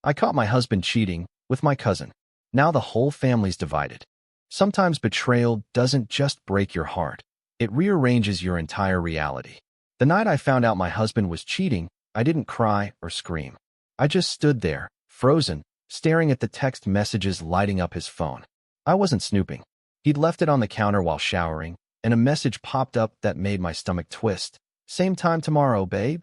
I caught my husband cheating with my cousin. Now the whole family's divided. Sometimes betrayal doesn't just break your heart. It rearranges your entire reality. The night I found out my husband was cheating, I didn't cry or scream. I just stood there, frozen, staring at the text messages lighting up his phone. I wasn't snooping. He'd left it on the counter while showering, and a message popped up that made my stomach twist. Same time tomorrow, babe?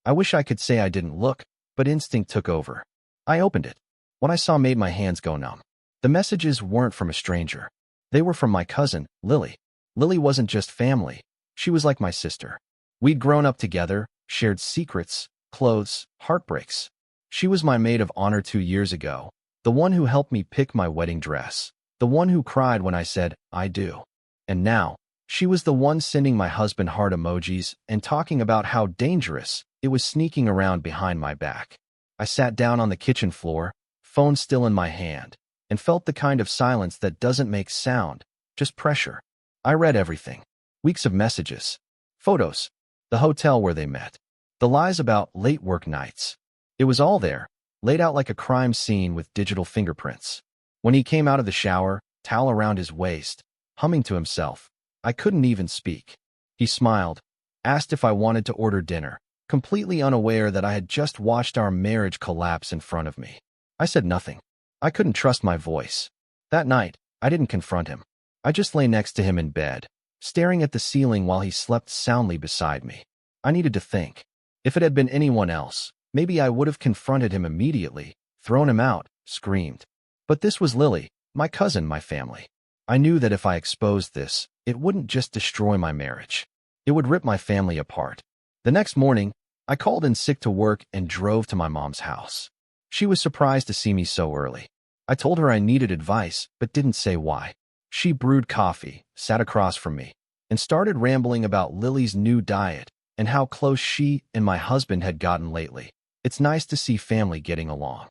I wish I could say I didn't look, but instinct took over. I opened it. What I saw made my hands go numb. The messages weren't from a stranger. They were from my cousin, Lily. Lily wasn't just family. She was like my sister. We'd grown up together, shared secrets, clothes, heartbreaks. She was my maid of honor 2 years ago, the one who helped me pick my wedding dress, the one who cried when I said, I do. And now, she was the one sending my husband heart emojis and talking about how dangerous it was sneaking around behind my back. I sat down on the kitchen floor, phone still in my hand, and felt the kind of silence that doesn't make sound, just pressure. I read everything. Weeks of messages, photos, the hotel where they met, the lies about late work nights. It was all there, laid out like a crime scene with digital fingerprints. When he came out of the shower, towel around his waist, humming to himself, I couldn't even speak. He smiled, asked if I wanted to order dinner, completely unaware that I had just watched our marriage collapse in front of me. I said nothing. I couldn't trust my voice. That night, I didn't confront him. I just lay next to him in bed, staring at the ceiling while he slept soundly beside me. I needed to think. If it had been anyone else, maybe I would have confronted him immediately, thrown him out, screamed. But this was Lily, my cousin, my family. I knew that if I exposed this, it wouldn't just destroy my marriage. It would rip my family apart. The next morning, I called in sick to work and drove to my mom's house. She was surprised to see me so early. I told her I needed advice, but didn't say why. She brewed coffee, sat across from me, and started rambling about Lily's new diet and how close she and my husband had gotten lately. It's nice to see family getting along.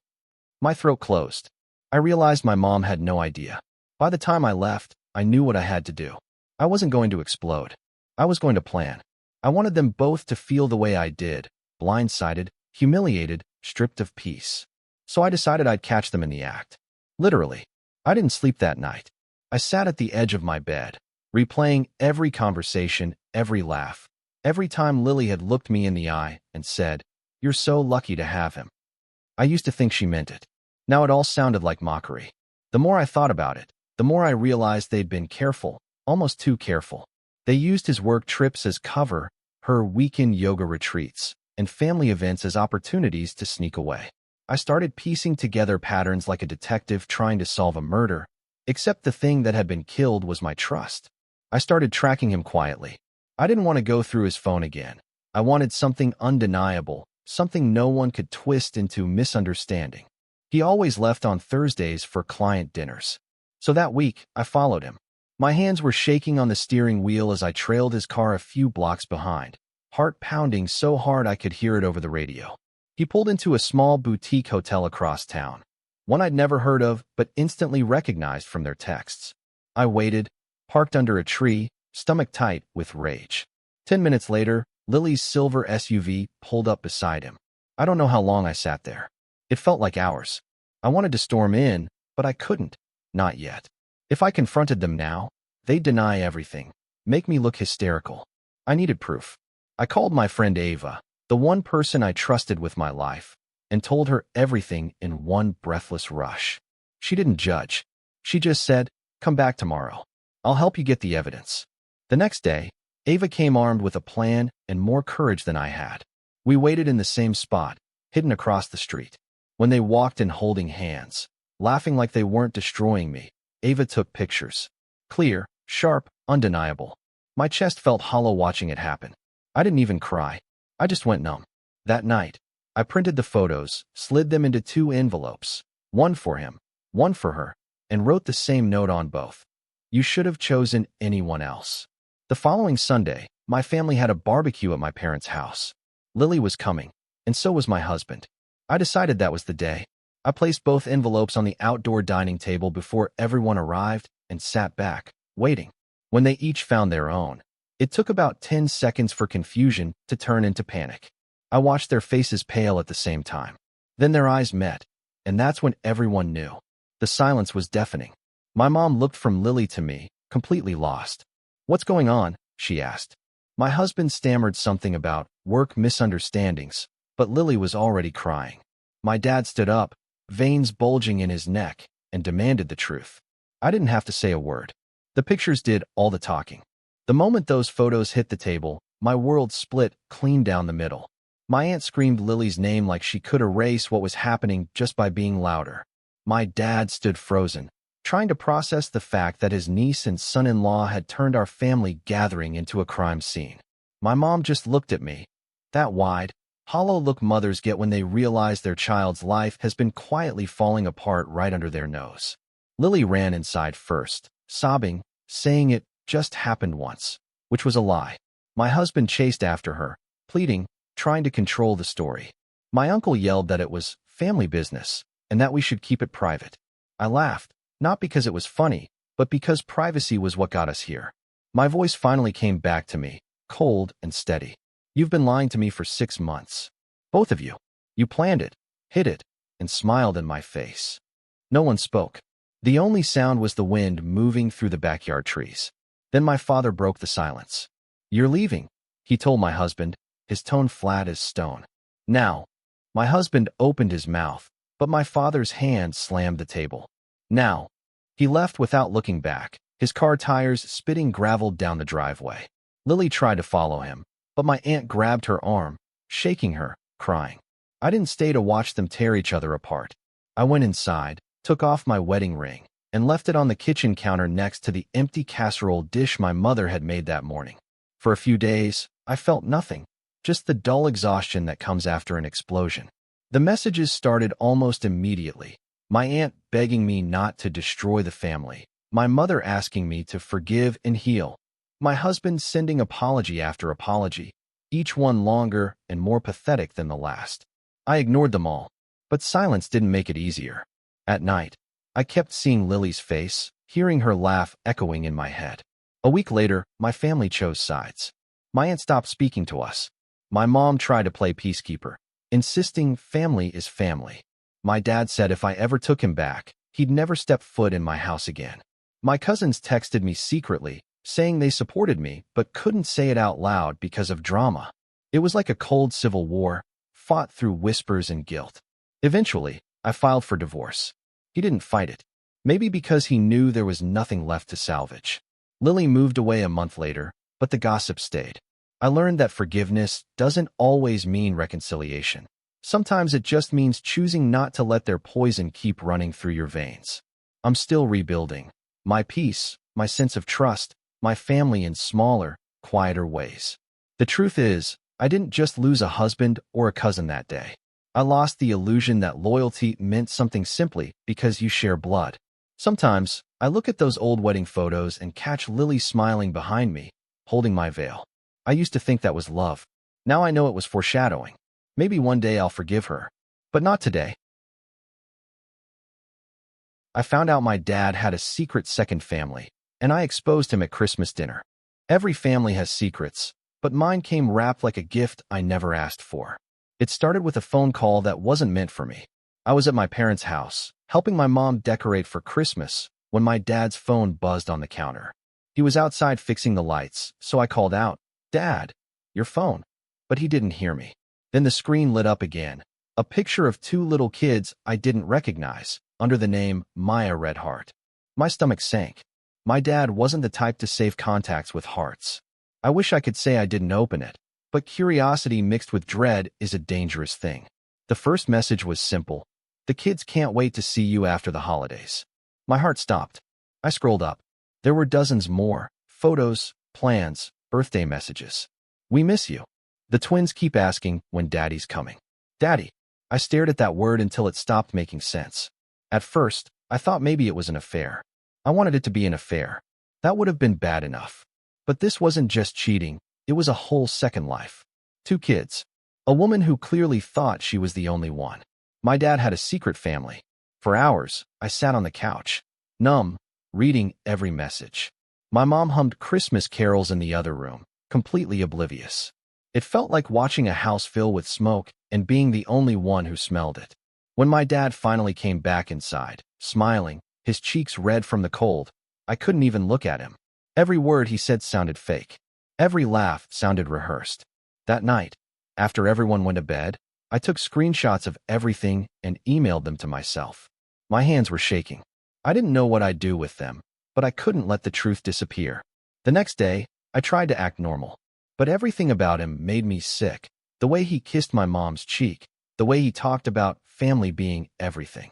My throat closed. I realized my mom had no idea. By the time I left, I knew what I had to do. I wasn't going to explode. I was going to plan. I wanted them both to feel the way I did, blindsided, humiliated, stripped of peace. So I decided I'd catch them in the act. Literally. I didn't sleep that night. I sat at the edge of my bed, replaying every conversation, every laugh, every time Lily had looked me in the eye and said, "You're so lucky to have him." I used to think she meant it. Now it all sounded like mockery. The more I thought about it, the more I realized they'd been careful, almost too careful. They used his work trips as cover, her weekend yoga retreats, and family events as opportunities to sneak away. I started piecing together patterns like a detective trying to solve a murder, except the thing that had been killed was my trust. I started tracking him quietly. I didn't want to go through his phone again. I wanted something undeniable, something no one could twist into misunderstanding. He always left on Thursdays for client dinners. So that week, I followed him. My hands were shaking on the steering wheel as I trailed his car a few blocks behind, heart pounding so hard I could hear it over the radio. He pulled into a small boutique hotel across town, one I'd never heard of but instantly recognized from their texts. I waited, parked under a tree, stomach tight with rage. 10 minutes later, Lily's silver SUV pulled up beside him. I don't know how long I sat there. It felt like hours. I wanted to storm in, but I couldn't. Not yet. If I confronted them now, they'd deny everything, make me look hysterical. I needed proof. I called my friend Ava, the one person I trusted with my life, and told her everything in one breathless rush. She didn't judge. She just said, "Come back tomorrow. I'll help you get the evidence." The next day, Ava came armed with a plan and more courage than I had. We waited in the same spot, hidden across the street. When they walked in holding hands, laughing like they weren't destroying me, Ava took pictures. Clear, sharp, undeniable. My chest felt hollow watching it happen. I didn't even cry. I just went numb. That night, I printed the photos, slid them into 2 envelopes, one for him, one for her, and wrote the same note on both. You should have chosen anyone else. The following Sunday, my family had a barbecue at my parents' house. Lily was coming, and so was my husband. I decided that was the day. I placed both envelopes on the outdoor dining table before everyone arrived and sat back, waiting. When they each found their own, it took about 10 seconds for confusion to turn into panic. I watched their faces pale at the same time. Then their eyes met, and that's when everyone knew. The silence was deafening. My mom looked from Lily to me, completely lost. "What's going on?" she asked. My husband stammered something about work misunderstandings, but Lily was already crying. My dad stood up, veins bulging in his neck, and demanded the truth. I didn't have to say a word. The pictures did all the talking. The moment those photos hit the table, my world split clean down the middle. My aunt screamed Lily's name like she could erase what was happening just by being louder. My dad stood frozen, trying to process the fact that his niece and son-in-law had turned our family gathering into a crime scene. My mom just looked at me. That wide, hollow look mothers get when they realize their child's life has been quietly falling apart right under their nose. Lily ran inside first, sobbing, saying it just happened once, which was a lie. My husband chased after her, pleading, trying to control the story. My uncle yelled that it was family business and that we should keep it private. I laughed, not because it was funny, but because privacy was what got us here. My voice finally came back to me, cold and steady. "You've been lying to me for 6 months. Both of you. You planned it, hid it, and smiled in my face." No one spoke. The only sound was the wind moving through the backyard trees. Then my father broke the silence. "You're leaving," he told my husband, his tone flat as stone. "Now." My husband opened his mouth, but my father's hand slammed the table. "Now." He left without looking back, his car tires spitting gravel down the driveway. Lily tried to follow him, but my aunt grabbed her arm, shaking her, crying. I didn't stay to watch them tear each other apart. I went inside, took off my wedding ring, and left it on the kitchen counter next to the empty casserole dish my mother had made that morning. For a few days, I felt nothing, just the dull exhaustion that comes after an explosion. The messages started almost immediately. My aunt begging me not to destroy the family, my mother asking me to forgive and heal, my husband sending apology after apology, each one longer and more pathetic than the last. I ignored them all, but silence didn't make it easier. At night, I kept seeing Lily's face, hearing her laugh echoing in my head. A week later, my family chose sides. My aunt stopped speaking to us. My mom tried to play peacekeeper, insisting family is family. My dad said if I ever took him back, he'd never step foot in my house again. My cousins texted me secretly, saying they supported me but couldn't say it out loud because of drama. It was like a cold civil war, fought through whispers and guilt. Eventually, I filed for divorce. He didn't fight it. Maybe because he knew there was nothing left to salvage. Lily moved away a month later, but the gossip stayed. I learned that forgiveness doesn't always mean reconciliation. Sometimes it just means choosing not to let their poison keep running through your veins. I'm still rebuilding. My peace, my sense of trust, my family in smaller, quieter ways. The truth is, I didn't just lose a husband or a cousin that day. I lost the illusion that loyalty meant something simply because you share blood. Sometimes, I look at those old wedding photos and catch Lily smiling behind me, holding my veil. I used to think that was love. Now I know it was foreshadowing. Maybe one day I'll forgive her, but not today. I found out my dad had a secret second family, and I exposed him at Christmas dinner. Every family has secrets, but mine came wrapped like a gift I never asked for. It started with a phone call that wasn't meant for me. I was at my parents' house, helping my mom decorate for Christmas, when my dad's phone buzzed on the counter. He was outside fixing the lights, so I called out, "Dad, your phone." But he didn't hear me. Then the screen lit up again, a picture of 2 little kids I didn't recognize, under the name Maya Redheart. My stomach sank. My dad wasn't the type to save contacts with hearts. I wish I could say I didn't open it, but curiosity mixed with dread is a dangerous thing. The first message was simple. "The kids can't wait to see you after the holidays." My heart stopped. I scrolled up. There were dozens more, photos, plans, birthday messages. "We miss you. The twins keep asking when Daddy's coming." Daddy. I stared at that word until it stopped making sense. At first, I thought maybe it was an affair. I wanted it to be an affair. That would have been bad enough. But this wasn't just cheating, it was a whole second life. 2 kids. A woman who clearly thought she was the only one. My dad had a secret family. For hours, I sat on the couch, numb, reading every message. My mom hummed Christmas carols in the other room, completely oblivious. It felt like watching a house fill with smoke and being the only one who smelled it. When my dad finally came back inside, smiling, his cheeks red from the cold, I couldn't even look at him. Every word he said sounded fake. Every laugh sounded rehearsed. That night, after everyone went to bed, I took screenshots of everything and emailed them to myself. My hands were shaking. I didn't know what I'd do with them, but I couldn't let the truth disappear. The next day, I tried to act normal, but everything about him made me sick. The way he kissed my mom's cheek, the way he talked about family being everything.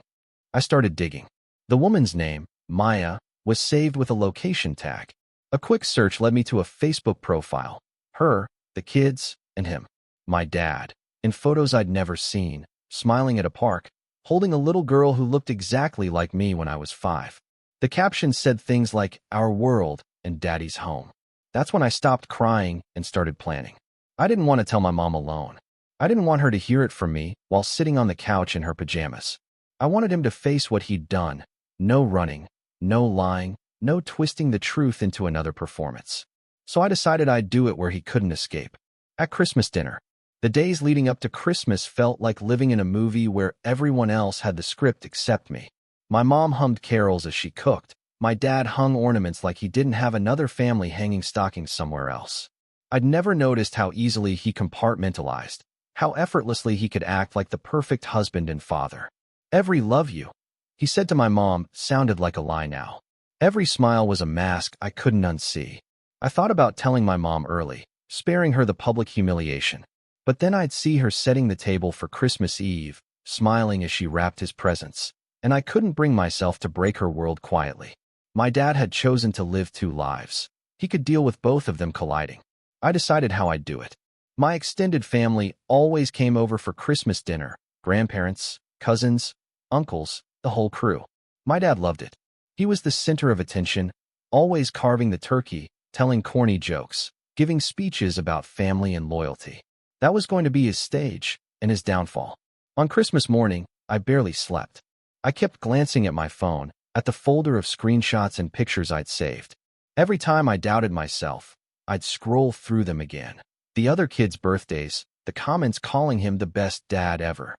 I started digging. The woman's name, Maya, was saved with a location tag. A quick search led me to a Facebook profile. Her, the kids, and him. My dad, in photos I'd never seen, smiling at a park, holding a little girl who looked exactly like me when I was 5. The caption said things like, "Our world," and "Daddy's home." That's when I stopped crying and started planning. I didn't want to tell my mom alone. I didn't want her to hear it from me while sitting on the couch in her pajamas. I wanted him to face what he'd done. No running, no lying, no twisting the truth into another performance. So I decided I'd do it where he couldn't escape. At Christmas dinner. The days leading up to Christmas felt like living in a movie where everyone else had the script except me. My mom hummed carols as she cooked. My dad hung ornaments like he didn't have another family hanging stockings somewhere else. I'd never noticed how easily he compartmentalized, how effortlessly he could act like the perfect husband and father. Every "love you," he said to my mom, sounded like a lie now. Every smile was a mask I couldn't unsee. I thought about telling my mom early, sparing her the public humiliation. But then I'd see her setting the table for Christmas Eve, smiling as she wrapped his presents, and I couldn't bring myself to break her world quietly. My dad had chosen to live 2 lives. He could deal with both of them colliding. I decided how I'd do it. My extended family always came over for Christmas dinner, grandparents, cousins, uncles, the whole crew. My dad loved it. He was the center of attention, always carving the turkey, telling corny jokes, giving speeches about family and loyalty. That was going to be his stage and his downfall. On Christmas morning, I barely slept. I kept glancing at my phone, at the folder of screenshots and pictures I'd saved. Every time I doubted myself, I'd scroll through them again. The other kids' birthdays, the comments calling him the best dad ever.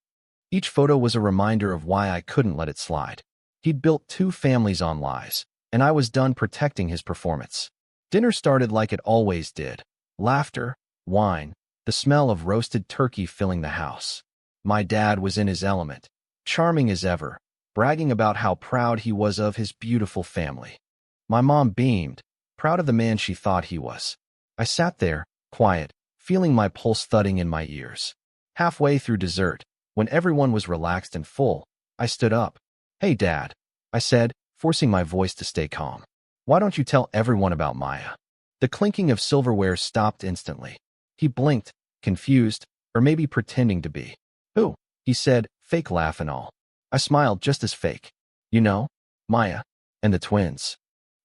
Each photo was a reminder of why I couldn't let it slide. He'd built 2 families on lies, and I was done protecting his performance. Dinner started like it always did. Laughter, wine, the smell of roasted turkey filling the house. My dad was in his element, charming as ever, bragging about how proud he was of his beautiful family. My mom beamed, proud of the man she thought he was. I sat there, quiet, feeling my pulse thudding in my ears. Halfway through dessert, when everyone was relaxed and full, I stood up. "Hey, Dad," I said, forcing my voice to stay calm. "Why don't you tell everyone about Maya?" The clinking of silverware stopped instantly. He blinked, confused, or maybe pretending to be. "Who?" he said, fake laugh and all. I smiled just as fake. "You know, Maya, and the twins."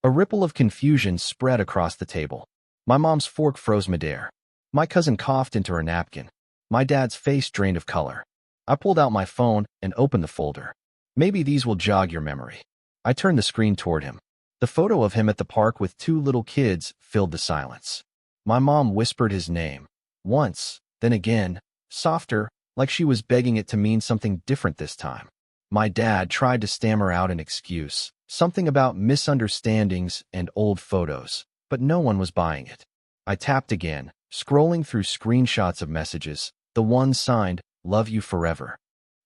A ripple of confusion spread across the table. My mom's fork froze midair. My cousin coughed into her napkin. My dad's face drained of color. I pulled out my phone and opened the folder. "Maybe these will jog your memory." I turned the screen toward him. The photo of him at the park with 2 little kids filled the silence. My mom whispered his name. Once, then again, softer, like she was begging it to mean something different this time. My dad tried to stammer out an excuse, something about misunderstandings and old photos, but no one was buying it. I tapped again, scrolling through screenshots of messages, the one signed, "Love you forever."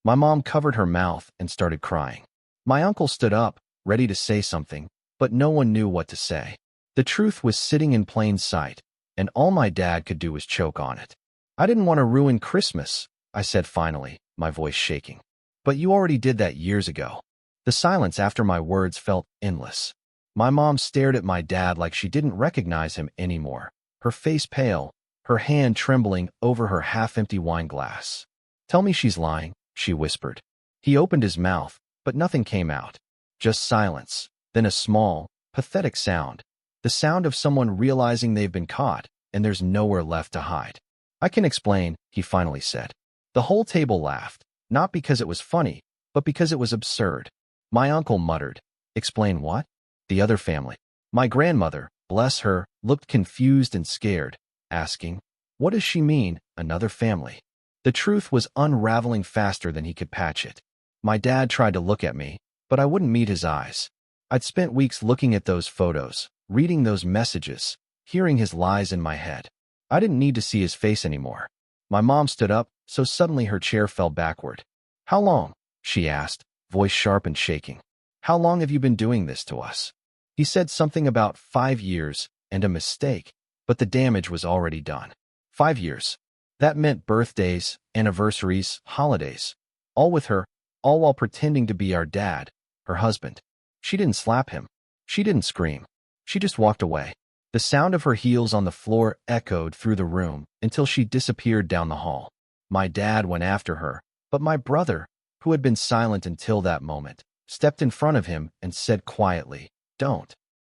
My mom covered her mouth and started crying. My uncle stood up, ready to say something, but no one knew what to say. The truth was sitting in plain sight, and all my dad could do was choke on it. "I didn't want to ruin Christmas," I said finally, my voice shaking. "But you already did that years ago." The silence after my words felt endless. My mom stared at my dad like she didn't recognize him anymore, her face pale, her hand trembling over her half-empty wine glass. "Tell me she's lying," she whispered. He opened his mouth, but nothing came out. Just silence, then a small, pathetic sound. The sound of someone realizing they've been caught, and there's nowhere left to hide. "I can explain," he finally said. The whole table laughed, not because it was funny, but because it was absurd. My uncle muttered, "Explain what?" The other family. My grandmother, bless her, looked confused and scared, asking, "What does she mean, another family?" The truth was unraveling faster than he could patch it. My dad tried to look at me, but I wouldn't meet his eyes. I'd spent weeks looking at those photos, reading those messages, hearing his lies in my head. I didn't need to see his face anymore. My mom stood up, so suddenly her chair fell backward. "How long?" she asked, voice sharp and shaking. "How long have you been doing this to us?" He said something about 5 years and a mistake, but the damage was already done. 5 years. That meant birthdays, anniversaries, holidays. All with her, all while pretending to be our dad, her husband. She didn't slap him. She didn't scream. She just walked away. The sound of her heels on the floor echoed through the room until she disappeared down the hall. My dad went after her, but my brother, who had been silent until that moment, stepped in front of him and said quietly, "Don't."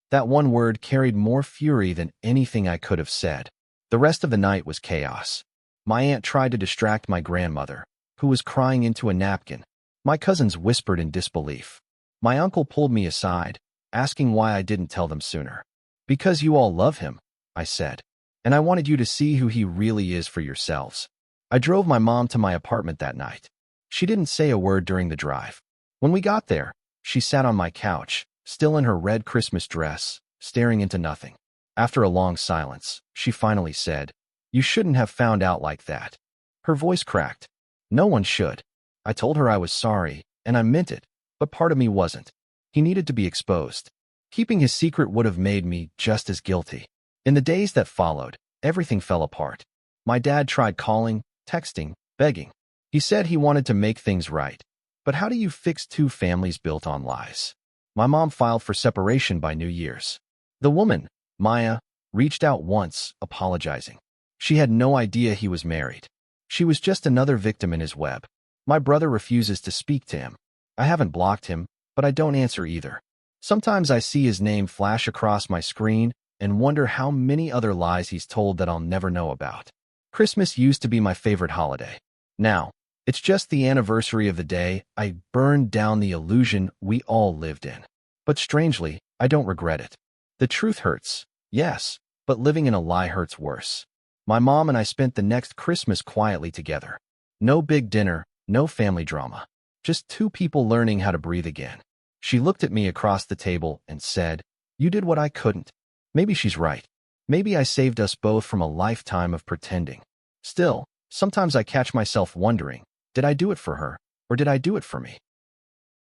That one word carried more fury than anything I could have said. The rest of the night was chaos. My aunt tried to distract my grandmother, who was crying into a napkin. My cousins whispered in disbelief. My uncle pulled me aside, asking why I didn't tell them sooner. "Because you all love him," I said, "and I wanted you to see who he really is for yourselves." I drove my mom to my apartment that night. She didn't say a word during the drive. When we got there, she sat on my couch, still in her red Christmas dress, staring into nothing. After a long silence, she finally said, "You shouldn't have found out like that." Her voice cracked. "No one should." I told her I was sorry, and I meant it, but part of me wasn't. He needed to be exposed. Keeping his secret would have made me just as guilty. In the days that followed, everything fell apart. My dad tried calling, texting, begging. He said he wanted to make things right. But how do you fix two families built on lies? My mom filed for separation by New Year's. The woman, Maya, reached out once, apologizing. She had no idea he was married. She was just another victim in his web. My brother refuses to speak to him. I haven't blocked him, but I don't answer either. Sometimes I see his name flash across my screen and wonder how many other lies he's told that I'll never know about. Christmas used to be my favorite holiday. Now, it's just the anniversary of the day I burned down the illusion we all lived in. But strangely, I don't regret it. The truth hurts, yes, but living in a lie hurts worse. My mom and I spent the next Christmas quietly together. No big dinner, no family drama. Just two people learning how to breathe again. She looked at me across the table and said, "You did what I couldn't." Maybe she's right. Maybe I saved us both from a lifetime of pretending. Still, sometimes I catch myself wondering, did I do it for her, or did I do it for me?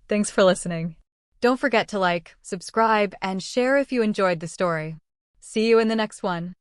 Thanks for listening. Don't forget to like, subscribe, and share if you enjoyed the story. See you in the next one.